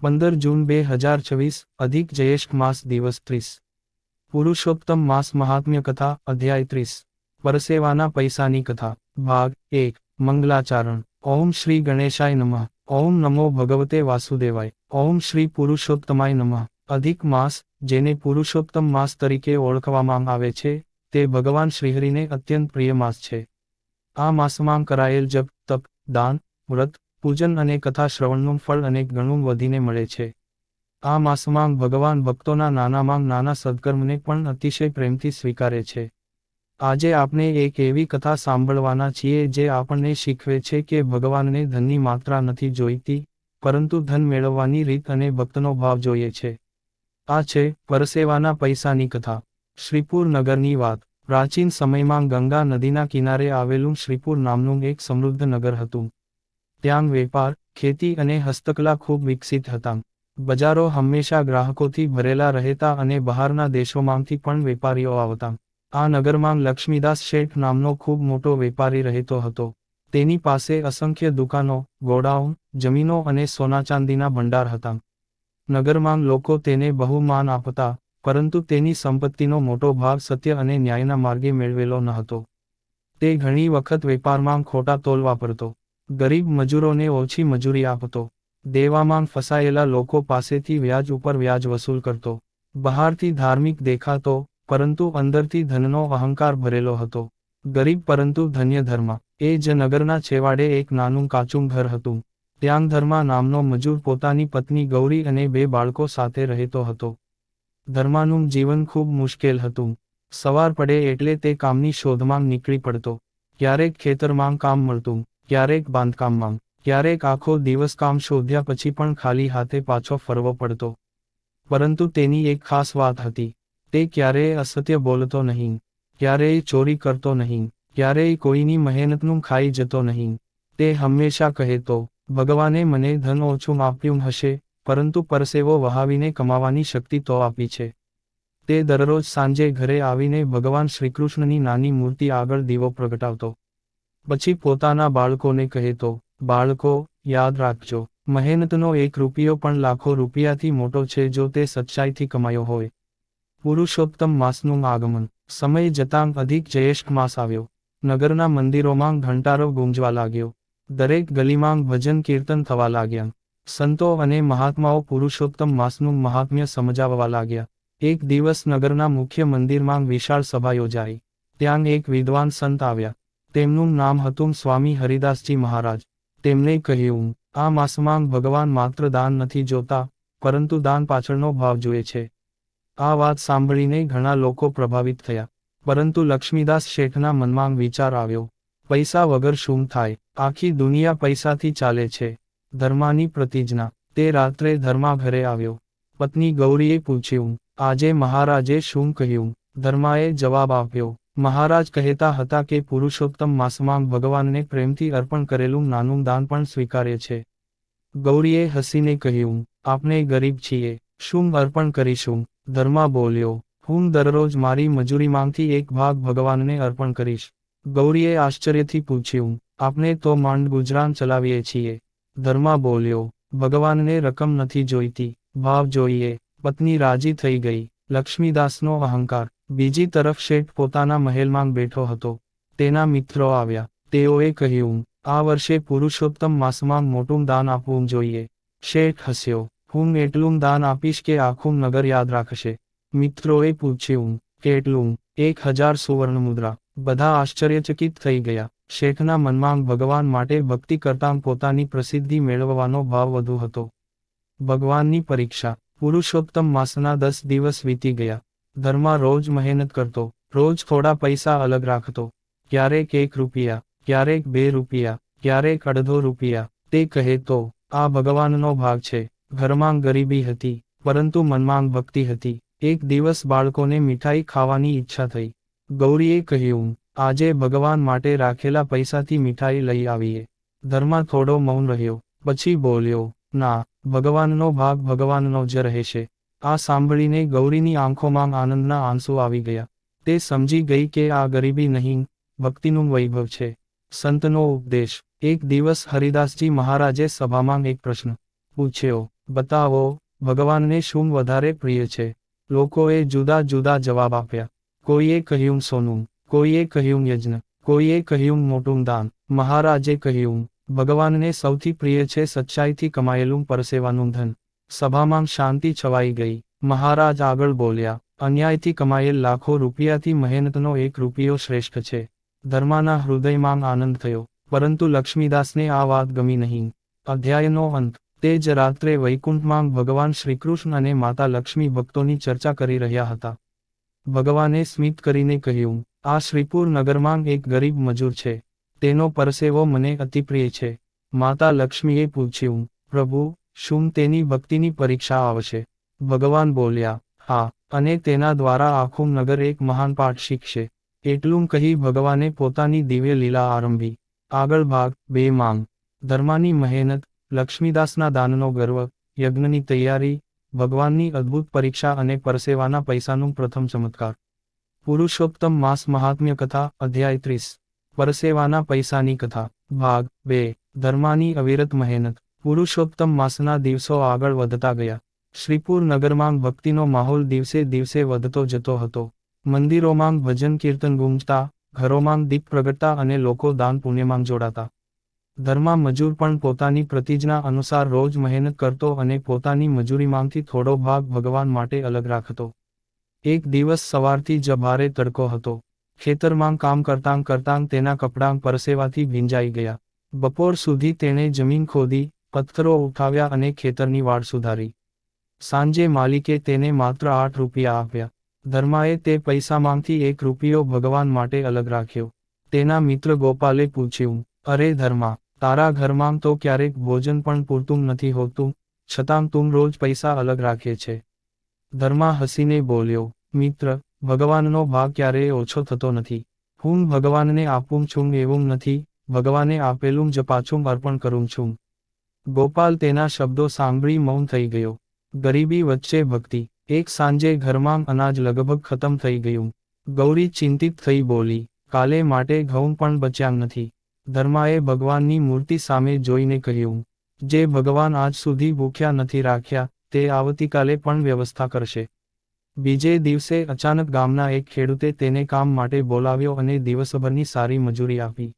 15 જૂન 2024 અધિક જ્યેષ્ઠ માસ દિવસ 30 પુરુષોત્તમ માસ મહાત્મ્ય કથા અધ્યાય 30 પરસેવાના પૈસાની કથા ભાગ 1 મંગલાચરણ ઓમ શ્રી ગણેશાય નમઃ ઓમ નમો ભગવતે વાસુદેવાય ઓમ શ્રી પુરુષોત્તમાય નમઃ અધિક માસ જેને પુરુષોત્તમ માસ તરીકે ઓળખવામાં આવે છે તે ભગવાન શ્રીહરિને અત્યંત પ્રિય માસ છે. આ માસમાં કરાયેલ જપ તપ દાન વ્રત પૂજન અને કથા શ્રવણનું ફળ અનેક ગણું વધીને મળે છે. આ માસમાં ભગવાન ભક્તોના નાનામાં નાના સદકર્મને પણ અતિશય પ્રેમથી સ્વીકારે છે. આજે આપણે એક એવી કથા સાંભળવાના છીએ જે આપણને શીખવે છે કે ભગવાનને ધનની માત્રા નથી જોઈતી, પરંતુ ધન મેળવવાની રીત અને ભક્તનો ભાવ જોઈએ છે. આ છે પરસેવાના પૈસાની કથા. શ્રીપુર નગરની વાત. પ્રાચીન સમયમાં ગંગા નદીના કિનારે આવેલું શ્રીપુર નામનું એક સમૃદ્ધ નગર હતું. ત્યાં વેપાર, ખેતી અને હસ્તકલા ખૂબ વિકસિત હતા. બજારો હંમેશા ગ્રાહકોથી ભરેલા રહેતા અને બહારના દેશોમાંથી પણ વેપારીઓ આવતા. આ નગરમાં લક્ષ્મીદાસ શેઠ નામનો ખૂબ મોટો વેપારી રહેતો હતો. તેની પાસે અસંખ્ય દુકાનો, ગોડાઉન, જમીનો અને સોના ચાંદીના ભંડાર હતા. નગરમાં લોકો તેને બહુ માન આપતા, પરંતુ તેની સંપત્તિનો મોટો ભાગ સત્ય અને ન્યાયના માર્ગે મેળવેલો ન હતો. તે ઘણી વખત વેપારમાં ખોટા તોલ વાપરતો, ગરીબ મજૂરોને ઓછી મજૂરી આપતો, દેવામાં ફસાયેલા લોકો પાસેથી વ્યાજ ઉપર વ્યાજ વસૂલ કરતો, બહારથી ધાર્મિક દેખાતો, પરંતુ અંદરથી ધનનો અહંકાર ભરેલો હતો. ગરીબ પરંતુ ધન્ય ધર્મા. એ જ નગરના છેવાડે એક નાનું કાચું ઘર હતું. ત્યાં ધર્મા નામનો મજૂર પોતાની પત્ની ગૌરી અને 2 બાળકો સાથે રહેતો હતો. ધર્માનું જીવન ખૂબ મુશ્કેલ હતું. સવાર પડે એટલે તે કામની શોધમાં નીકળી પડતો. ક્યારેક ખેતરમાં કામ મળતું, ક્યારેક બાંધકામમાં, ક્યારેક આખો દિવસ કામ શોધ્યા પછી પણ ખાલી હાથે પાછો ફરવો પડતો. પરંતુ તેની એક ખાસ વાત હતી. તે ક્યારેય અસત્ય બોલતો નહીં, ક્યારેય ચોરી કરતો નહીં, ક્યારેય કોઈની મહેનતનું ખાઈ જતો નહીં. તે હંમેશા કહેતો, ભગવાને મને ધન ઓછું આપ્યું હશે, પરંતુ પરસેવો વહાવીને કમાવાની શક્તિ તો આપી છે. તે દરરોજ સાંજે ઘરે આવીને ભગવાન શ્રીકૃષ્ણની નાની મૂર્તિ આગળ દીવો પ્રગટાવતો. પછી પોતાના બાળકોને કહેતો, બાળકો, યાદ રાખજો, મહેનતનો 1 રૂપિયો પણ લાખો રૂપિયાથી મોટો છે જો તે સચ્ચાઈથી કમાયો હોય. પુરુષોત્તમ માસનું આગમન. સમય જતાં અધિક જ્યેષ્ઠ માસ આવ્યો. નગરના મંદિરોમાં ઘંટારો ગુંજવા લાગ્યો. દરેક ગલીમાં ભજન કીર્તન થવા લાગ્યા. સંતો અને મહાત્માઓ પુરુષોત્તમ માસનું મહાત્મ્ય સમજાવવા લાગ્યા. એક દિવસ નગરના મુખ્ય મંદિરમાં વિશાળ સભા યોજાઈ. ત્યાં એક વિદ્વાન સંત આવ્યા. તેમનું નામ હતું સ્વામી હરિદાસજી મહારાજ. તેમણે કહ્યું, આ માસમાં ભગવાન માત્ર દાન નથી જોતા, પરંતુ દાન પાછળનો ભાવ જુએ છે. આ વાત સાંભળીને ઘણા લોકો પ્રભાવિત થયા. પરંતુ લક્ષ્મીદાસ શેઠના મનમાં વિચાર આવ્યો, પૈસા વગર શું થાય? આખી દુનિયા પૈસાથી ચાલે છે. ધર્માની પ્રતિજ્ઞા. તે રાત્રે ધર્મા ઘરે આવ્યો. પત્ની ગૌરીએ પૂછ્યું, આજે મહારાજે શું કહ્યું? ધર્માએ જવાબ આપ્યો, મહારાજ કહેતા હતા કે પુરુષોત્તમ માસમાં ભગવાનને પ્રેમથી અર્પણ કરેલું નાનું દાન પણ સ્વીકાર્ય છે. ગૌરીએ હસીને કહ્યું, આપણે ગરીબ છીએ, શું અર્પણ કરીશું? ધર્મા બોલ્યો, હું દરરોજ મારી મજૂરીમાંથી એક ભાગ ભગવાનને અર્પણ કરીશ. ગૌરીએ આશ્ચર્યથી પૂછ્યું, આપણે તો માંડ ગુજરાન ચલાવીએ છીએ. ધર્મા બોલ્યો, ભગવાનને રકમ નથી જોઈતી, ભાવ જોઈએ. પત્ની રાજી થઈ ગઈ. લક્ષ્મીદાસનો અહંકાર. બીજી તરફ શેઠ પોતાના મહેલમાં બેઠો હતો. તેના મિત્રો આવ્યા. તેઓએ કહ્યું, આ વર્ષે પુરુષોત્તમ માસમાં મોટું દાન આપવું જોઈએ. શેઠ હસ્યો, હું એટલું દાન આપીશ કે આખું નગર યાદ રાખશે. મિત્રોએ પૂછ્યું, કેટલું? 1000 સુવર્ણ મુદ્રા. બધા આશ્ચર્યચકિત થઈ ગયા. શેઠના મનમાં ભગવાન માટે ભક્તિ કરતાં પોતાની પ્રસિદ્ધિ મેળવવાનો ભાવ વધુ હતો. ભગવાનની પરીક્ષા. પુરુષોત્તમ માસના 10 દિવસ વીતી ગયા. ધર્મા રોજ મહેનત કરતો, રોજ થોડા પૈસા અલગ રાખતો. ક્યારેક 1 રૂપિયા, ક્યારેક 2 રૂપિયા, ક્યારેક અડધો રૂપિયા. તે કહેતો, આ ભગવાનનો ભાગ છે. ઘરમાં ગરીબી હતી, પરંતુ મનમાં ભક્તિ હતી. એક દિવસ બાળકોને મીઠાઈ ખાવાની ઈચ્છા થઈ. ગૌરીએ કહ્યું, આજે ભગવાન માટે રાખેલા પૈસાથી મીઠાઈ લઈ આવીએ. ધર્મા થોડો મૌન રહ્યો, પછી બોલ્યો, ના, ભગવાનનો ભાગ ભગવાનનો જ રહેશે. આ સાંભળીને ગૌરીની આંખોમાં આનંદના આંસુ આવી ગયા. તે સમજી ગઈ કે આ ગરીબી નહીં, ભક્તિનું વૈભવ છે. સંતનો ઉપદેશ. એક દિવસ હરિદાસજી મહારાજે સભામાં એક પ્રશ્ન પૂછ્યો, બતાવો, ભગવાનને શું વધારે પ્રિય છે? લોકોએ જુદા જુદા જવાબ આપ્યા. કોઈએ કહ્યું સોનું, કોઈએ કહ્યું યજ્ઞ, કોઈએ કહ્યું મોટું દાન. મહારાજે કહ્યું, ભગવાનને સૌથી પ્રિય છે સચ્ચાઈથી કમાયેલું પરસેવાનું ધન. સભામાં શાંતિ છવાઈ ગઈ. મહારાજ આગળ બોલ્યા, અન્યાયથી કમાયેલ લાખો રૂપિયાથી મહેનતનો 1 રૂપિયો શ્રેષ્ઠ છે. ધર્માના હૃદયમાં આનંદ થયો, પરંતુ લક્ષ્મીદાસને આ વાત ગમી નહીં. અધ્યાયનો અંત. તે જ રાત્રે વૈકુંઠમાં ભગવાન શ્રીકૃષ્ણ અને માતા લક્ષ્મી ભક્તોની ચર્ચા કરી રહ્યા હતા. ભગવાને સ્મિત કરીને કહ્યું, આ શ્રીપુર નગરમાં એક ગરીબ મજૂર છે. તેનો પરસેવો મને અતિપ્રિય છે. માતા લક્ષ્મીએ પૂછ્યું, પ્રભુ, શું તેની ભક્તિની પરીક્ષા આવશે? ભગવાન બોલ્યા, હા, અને તેના દ્વારા આખું નગર એક મહાન પાઠ શીખશે. એટલું કહી ભગવાને પોતાની દિવ્ય લીલા આરંભી. આગળ ભાગ 2 માંગ. ધર્માની મહેનત, લક્ષ્મીદાસના દાનનો ગર્વ, યજ્ઞની તૈયારી, ભગવાનની અદ્ભુત પરીક્ષા અને પરસેવાના પૈસાનું પ્રથમ ચમત્કાર. પુરુષોત્તમ માસ મહાત્મ્ય કથા અધ્યાય 30. પરસેવાના પૈસાની કથા. ભાગ 2. ધર્માની અવિરત મહેનત. પુરુષોત્તમ માસના દિવસો આગળ વધતા ગયા. શ્રીપુર નગરમાં ભક્તિનો માહોલ દિવસે દિવસે વધતો જતો હતો. મંદિરોમાં ભજન કીર્તન ગુંજતા, ઘરોમાં દીપ પ્રગટતા અને લોકો દાન પુણ્યમાં જોડાતા. ધર્મા મજૂર પણ પોતાની પ્રતિજ્ઞા અનુસાર રોજ મહેનત કરતો અને પોતાની મજૂરીમાંથી થોડો ભાગ ભગવાન માટે અલગ રાખતો. એક દિવસ સવારથી જ ભારે તડકો હતો. ખેતરમાં કામ કરતાં કરતાં તેના કપડાં પરસેવાથી ભીંજાઈ ગયા. બપોર સુધી તેણે જમીન ખોદી, પથ્થરો ઉઠાવ્યા અને ખેતરની વાડ સુધારી. સાંજે માલિકે તેને માત્ર 8 રૂપિયા આપ્યા. ધર્માએ તે પૈસામાંથી 1 રૂપિયો ભગવાન માટે અલગ રાખ્યો. તેના મિત્ર ગોપાલે પૂછ્યું, અરે ધર્મા, તારા ઘરમાં તો ક્યારેક ભોજન પણ પૂરતું નથી હોતું, છતાં તું રોજ પૈસા અલગ રાખે છે. ધર્મા હસીને બોલ્યો, મિત્ર, ભગવાનનો ભાગ ક્યારેય ઓછો થતો નથી. હું ભગવાનને આપું છું એવું નથી, ભગવાને આપેલું જ પાછું અર્પણ કરું છું. ગોપાલ તેના શબ્દો સાંભળી મૌન થઈ ગયો. ગરીબી વચ્ચે ભક્તિ. એક સાંજે ઘરમાં અનાજ લગભગ ખતમ થઈ ગયું. ગૌરી ચિંતિત થઈ બોલી, કાલે માટે ઘઉં પણ બચ્યા નથી. ધર્માએ ભગવાનની મૂર્તિ સામે જોઈને કહ્યું, જે ભગવાન આજ સુધી ભૂખ્યા નથી રાખ્યા, તે આવતીકાલે પણ વ્યવસ્થા કરશે. બીજે દિવસે અચાનક ગામના એક ખેડૂતે તેને કામ માટે બોલાવ્યો અને દિવસભરની સારી મજૂરી આપી.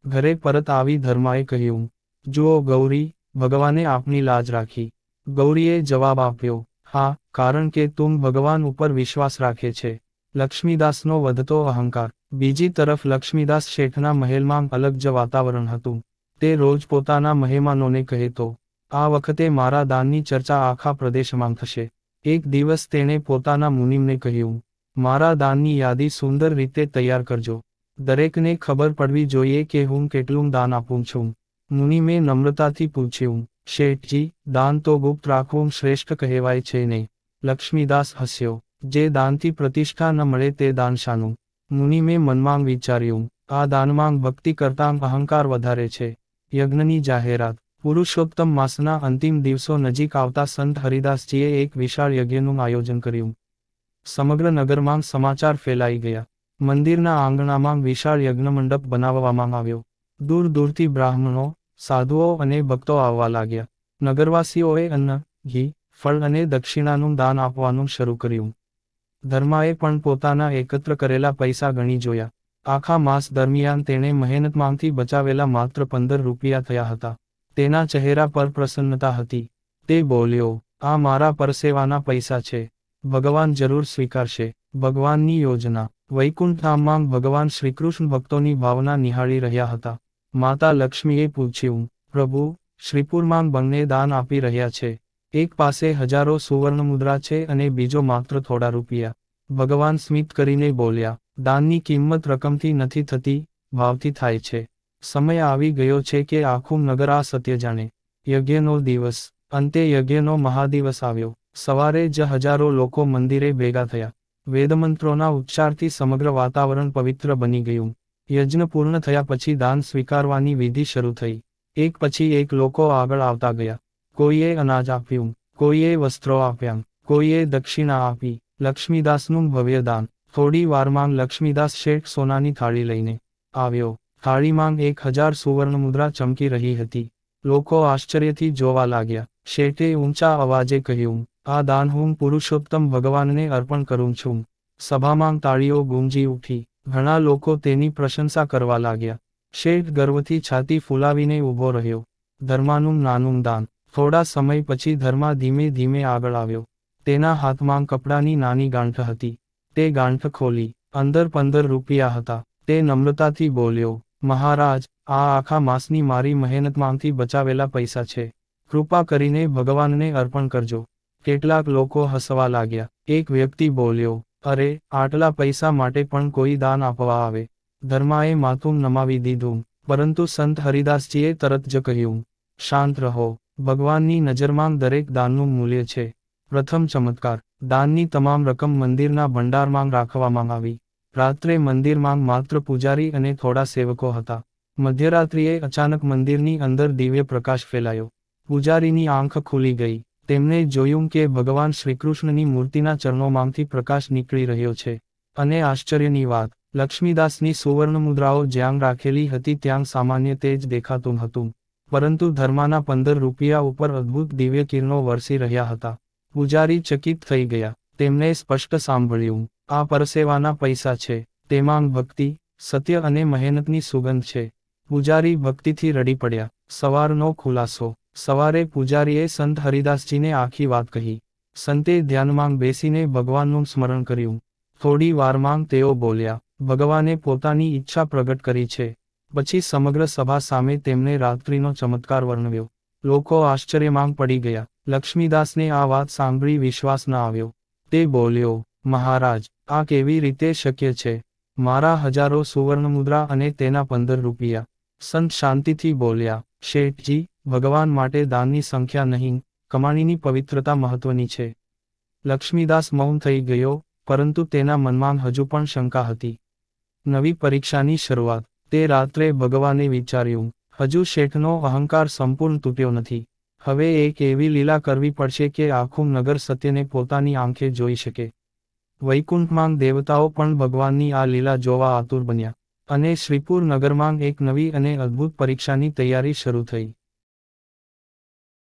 ઘરે પરત આવી ધર્માએ કહ્યું, જુઓ ગૌરી, ભગવાને આપની લાજ રાખી. ગૌરીએ જવાબ આપ્યો, હા, કારણ કે તું ભગવાન ઉપર વિશ્વાસ રાખે છે. લક્ષ્મીદાસનો વધતો અહંકાર. બીજી તરફ લક્ષ્મીદાસ શેઠના મહેલમાં અલગ જ વાતાવરણ હતું. તે રોજ પોતાના મહેમાનોને કહેતો, આ વખતે મારા દાનની ચર્ચા આખા પ્રદેશમાં થશે. એક દિવસ તેણે પોતાના મુનિમને કહ્યું, મારા દાનની યાદી સુંદર રીતે તૈયાર કરજો. દરેકને ખબર પડવી જોઈએ કે હું કેટલું દાન આપું છું. મુનિમે નમ્રતાથી પૂછ્યું, શેઠજી, દાન તો ગુપ્ત રાખવું શ્રેષ્ઠ કહેવાય છે ને? લક્ષ્મીદાસ હસ્યો, જે દાનથી પ્રતિષ્ઠા ન મળે તે દાન શાનું? મુનિમે મનમાં વિચાર્યું, આ દાનમાં ભક્તિ કરતાં અહંકાર વધારે છે. યજ્ઞની જાહેરાત. પુરુષોત્તમ માસના અંતિમ દિવસો નજીક આવતા સંત હરિદાસજીએ એક વિશાળ યજ્ઞનું આયોજન કર્યું. સમગ્ર નગરમાં સમાચાર ફેલાઈ ગયા. મંદિરના આંગણામાં વિશાળ યજ્ઞમંડપ બનાવવામાં આવ્યો. દૂર દૂરથી બ્રાહ્મણો, સાધુઓ અને ભક્તો આવવા લાગ્યા. નગરવાસીઓએ અન્ન, ઘી, ફળ અને દક્ષિણાનું દાન આપવાનું શરૂ કર્યું. ધર્માએ પણ પોતાના એકત્ર કરેલા પૈસા ગણી જોયા. આખા માસ દરમિયાન તેણે મહેનતમાંથી બચાવેલા માત્ર 15 રૂપિયા થયા હતા. તેના ચહેરા પર પ્રસન્નતા હતી. તે બોલ્યો, આ મારા પરસેવાના પૈસા છે. ભગવાન જરૂર સ્વીકારશે. ભગવાનની યોજના. વૈકુંઠધામમાં ભગવાન શ્રીકૃષ્ણ ભક્તોની ભાવના નિહાળી રહ્યા હતા. માતા લક્ષ્મીએ પૂછ્યું, પ્રભુ, શ્રીપુરમાં બંને દાન આપી રહ્યા છે. એક પાસે હજારો સુવર્ણ મુદ્રા છે અને બીજો માત્ર થોડા રૂપિયા. ભગવાન સ્મિત કરીને બોલ્યા, દાનની કિંમત રકમથી નથી થતી, ભાવથી થાય છે. સમય આવી ગયો છે કે આખું નગર આ સત્ય જાણે. યજ્ઞનો દિવસ. અંતે યજ્ઞનો મહાદિવસ આવ્યો. સવારે જ હજારો લોકો મંદિરે ભેગા થયા. વેદમંત્રોના ઉચ્ચારથી સમગ્ર વાતાવરણ પવિત્ર બની ગયું. યજ્ઞ પૂર્ણ થયા પછી દાન સ્વીકારવાની વિધિ શરૂ થઈ. એક પછી એક લોકો આગળ આવતા ગયા. કોઈએ અનાજ આપ્યું, કોઈએ વસ્ત્રો આપ્યા, કોઈએ દક્ષિણા આપી. લક્ષ્મીદાસનું ભવ્ય દાન. થોડી વારમાં લક્ષ્મીદાસ શેઠ સોનાની થાળી લઈને આવ્યો. થાળીમાં 1000 સુવર્ણ મુદ્રા ચમકી રહી હતી. લોકો આશ્ચર્યથી જોવા લાગ્યા. શેઠે ઊંચા અવાજે કહ્યું, આ દાન હું પુરુષોત્તમ ભગવાનને અર્પણ કરું છું. સભામાં તાળીઓ ગુંજી ઉઠી. ઘણા લોકો તેની પ્રશંસા કરવા લાગ્યા. શેઠ ગર્વથી છાતી ફૂલાવીને ઊભો રહ્યો. ધર્માનું નાનું દાન. થોડા સમય પછી ધર્મા ધીમે ધીમે આગળ આવ્યો. તેના હાથમાં કપડાની નાની ગાંઠ હતી. તે ગાંઠ ખોલી. અંદર 15 રૂપિયા હતા. તે નમ્રતાથી બોલ્યો, મહારાજ, આ આખા માસની મારી મહેનતમાંથી બચાવેલા પૈસા છે. કૃપા કરીને ભગવાનને અર્પણ કરજો. કેટલાક લોકો હસવા લાગ્યા. એક વ્યક્તિ બોલ્યો, અરે, આટલા પૈસા માટે પણ કોઈ દાન આપવા આવે. ધર્માએ માથું નમાવી દીધું, પરંતુ સંત હરિદાસજીએ તરત જ કહ્યું, શાંત રહો. ભગવાનની નજરમાં દરેક દાનનું મૂલ્ય છે. પ્રથમ ચમત્કાર. દાનની તમામ રકમ મંદિરના ભંડારમાં રાખવામાં આવી. રાત્રે મંદિરમાં માત્ર પૂજારી અને થોડા સેવકો હતા. મધ્યરાત્રિએ અચાનક મંદિરની અંદર દિવ્ય પ્રકાશ ફેલાયો. પૂજારીની આંખ ખુલી ગઈ. તેમણે જોયું કે ભગવાન શ્રીકૃષ્ણની મૂર્તિના ચરણોમાંથી પ્રકાશ નીકળી રહ્યો છે. અને આશ્ચર્યની વાત, લક્ષ્મીદાસની સુવર્ણ મુદ્રાઓ જ્યાં રાખેલી હતી ત્યાં સામાન્ય તેજ દેખાતું હતું. પરંતુ ધર્માના 15 રૂપિયા ઉપર અદ્ભુત દિવ્ય કિરણો વરસી રહ્યા હતા. પૂજારી ચકિત થઈ ગયા. તેમણે સ્પષ્ટ સાંભળ્યું, આ પરસેવાના પૈસા છે. તેમાં ભક્તિ, સત્ય અને મહેનતની સુગંધ છે. પૂજારી ભક્તિથી રડી પડ્યા. સવારનો ખુલાસો. સવારે પૂજારીએ સંત હરિદાસજીને આખી વાત કહી. સંતે ધ્યાનમાં બેસીને ભગવાનનું સ્મરણ કર્યું. થોડી વારમાં તેઓ બોલ્યા, ભગવાને પોતાની ઈચ્છા પ્રગટ કરી છે. પછી સમગ્ર સભા સામે તેમણે રાત્રિનો ચમત્કાર વર્ણવ્યો. લોકો આશ્ચર્યમાં પડી ગયા. લક્ષ્મીદાસને આ વાત સાંભળી વિશ્વાસ ન આવ્યો. તે બોલ્યો, મહારાજ, આ કેવી રીતે શક્ય છે? મારા હજારો સુવર્ણ મુદ્રા અને તેના 15 રૂપિયા. સંત શાંતિથી બોલ્યા, શેઠજી, ભગવાન માટે દાનની સંખ્યા નહીં, કમાણીની પવિત્રતા મહત્વની છે. લક્ષ્મીદાસ મૌન થઈ ગયો, પરંતુ તેના મનમાં હજુ પણ શંકા હતી. નવી પરીક્ષાની શરૂઆત. તે રાત્રે ભગવાને વિચાર્યું, હજુ શેઠનો અહંકાર સંપૂર્ણ તૂટ્યો નથી. હવે એક એવી લીલા કરવી પડશે કે આખું નગર સત્યને પોતાની આંખે જોઈ શકે. વૈકુંઠમાં દેવતાઓ પણ ભગવાનની આ લીલા જોવા આતુર બન્યા. અને શ્રીપુર નગરમાં એક નવી અને અદ્ભુત પરીક્ષાની તૈયારી શરૂ થઈ.